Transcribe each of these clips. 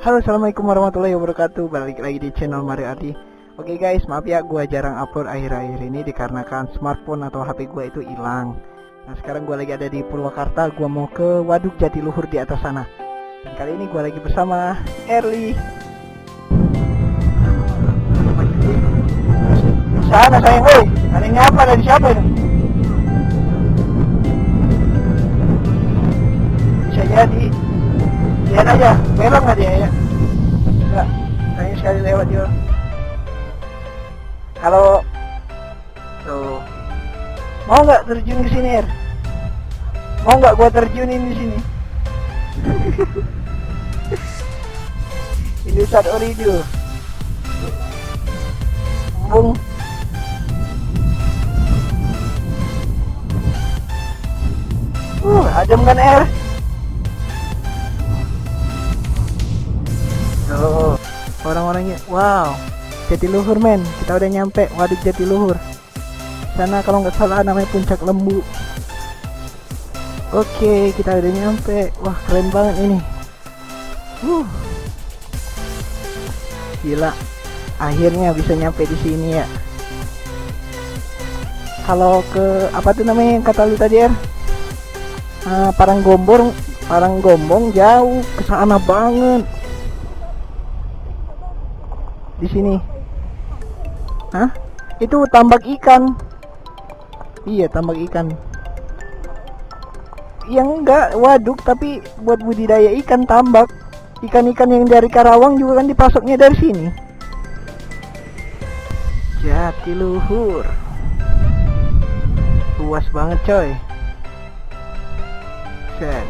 Halo, assalamualaikum warahmatullahi wabarakatuh. Balik lagi di channel Mario Ardi. Oke guys, maaf ya, gua jarang upload akhir-akhir ini dikarenakan smartphone atau HP gua itu hilang. Nah sekarang gua lagi ada di Purwakarta. Gua mau ke Waduk Jatiluhur di atas sana. Dan kali ini gua lagi bersama Erli. Sana sayang, woi. Ada yang nyapa dari siapa itu? Bisa jadi. Lihat aja, belok nggak dia ya? Enggak, tanya sekali lewat juga. Halo, tuh, mau nggak terjun ke sini, Er? Mau nggak gua terjunin di sini? Ini Ustadz Orijo, Bung. Adem kan, Er? Tuh, orang-orangnya, wow, Jatiluhur men, kita udah nyampe Waduk Jatiluhur. Sana kalau nggak salah namanya Puncak Lembu. Oke, kita udah nyampe. Wah, keren banget ini. Gila, akhirnya bisa nyampe di sini ya. Kalau ke apa tuh namanya yang kata lu tadi, Er? Paranggombong jauh ke sana banget. Di sini, hah? Itu tambak ikan. Iya, tambak ikan. Yang enggak waduk, tapi buat budidaya ikan tambak. Ikan-ikan yang dari Karawang juga kan dipasoknya dari sini. Jatiluhur, luas banget coy. Set.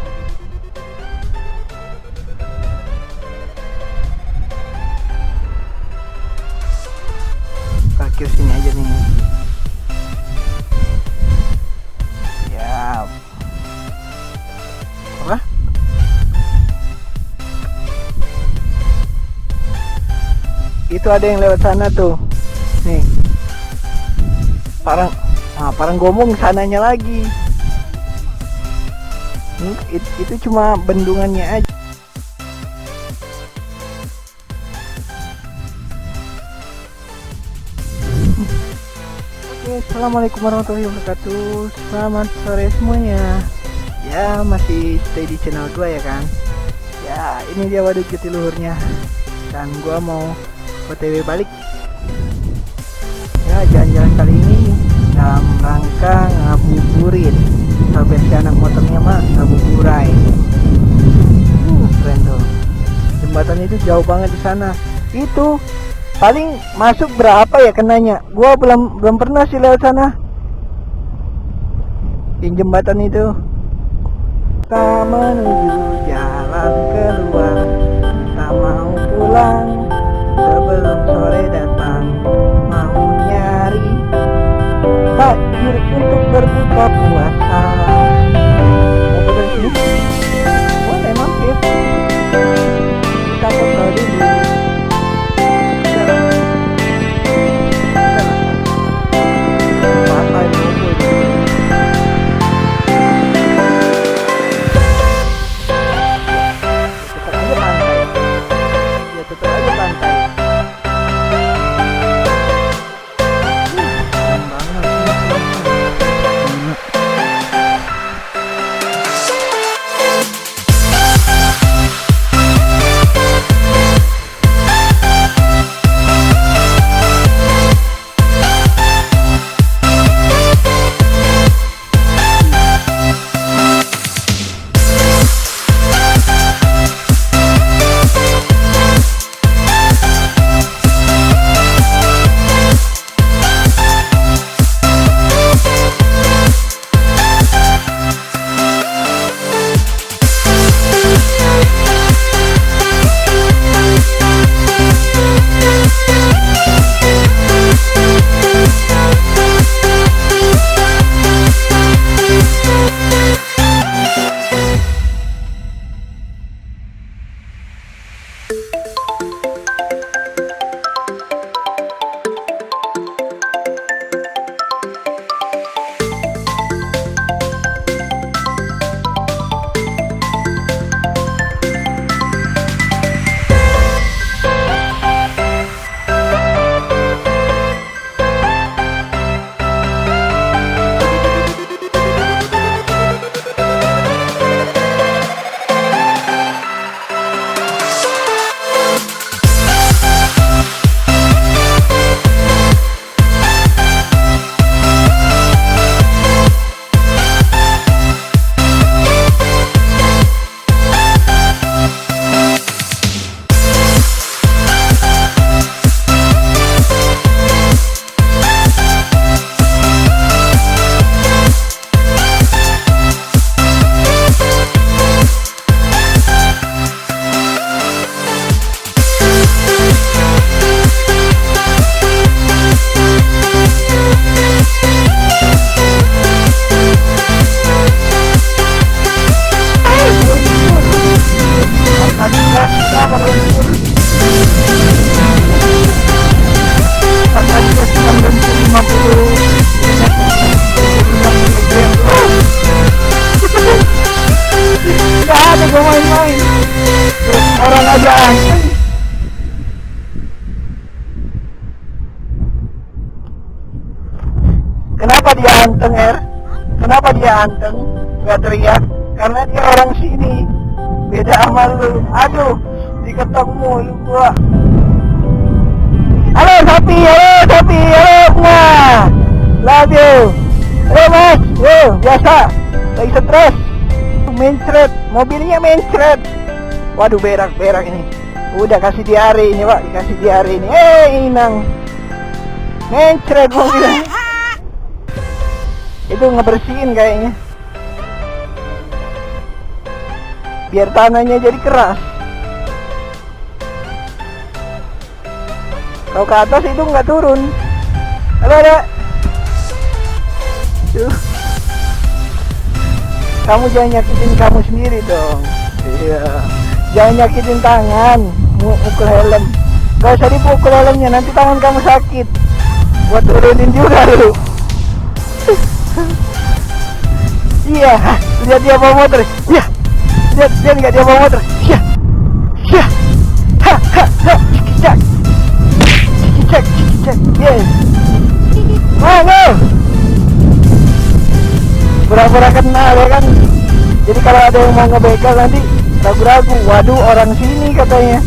Parkir sini aja nih. Siap. Apa? Itu ada yang lewat sana tuh. Nih. Paranggombong sananya lagi. Itu cuma bendungannya aja. Assalamualaikum warahmatullahi wabarakatuh. Selamat sore semuanya. Ya, masih stay di channel 2 ya kan. Ya, ini dia Waduk Jatiluhurnya. Dan gua mau OTW balik. Ya, jalan-jalan kali ini dalam rangka ngabuburit. Kalau versi anak motornya mah ngabuburai. Keren tuh. Jembatan itu jauh banget di sana. Itu paling masuk berapa ya kenanya? Gua belum pernah sih lewat sana. Di jembatan itu. Kita menuju jalan keluar. Tak mau pulang sebelum sore datang. Mau nyari takjil untuk berbuka puasa. Mau ke sini? Boleh mampir. Kita foto dulu. dia anteng? Kenapa dia anteng, Er? Kenapa dia anteng? Gak teriak? Karena dia orang sini. Beda sama lu. Aduh, diketok mulu gua. Halo sapi, halo semua. Love you. Halo mas, biasa. Lagi stres. Mencret, mobilnya mencret. Waduh, berak ini. Udah kasih diare ini, Pak. Dikasih diare ini. Inang. Mencret mobilnya. Itu ngebersihin kayaknya. Biar tanahnya jadi keras. Kalau ke atas itu nggak turun. Halo, ada. Tuh. Kamu jangan nyakitin kamu sendiri dong. Iya. Jangan nyakitin tangan. Mukul helm. Gak usah dipukul helmnya, nanti tangan kamu sakit. Buat turunin juga lu. Iya. Lihat dia bawa motor. Iya. Lihat nggak dia bawa motor. Iya. Iya. Cek. Yes. Mana? Pura-pura kenal ya kan. Jadi kalau ada yang mau ngebegal nanti ragu-ragu. Waduh, orang sini katanya.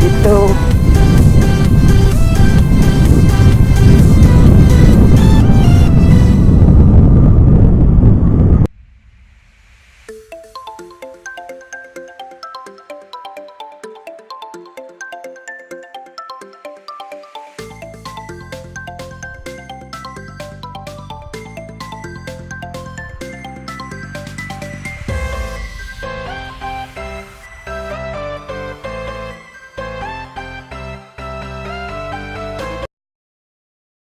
Gitu.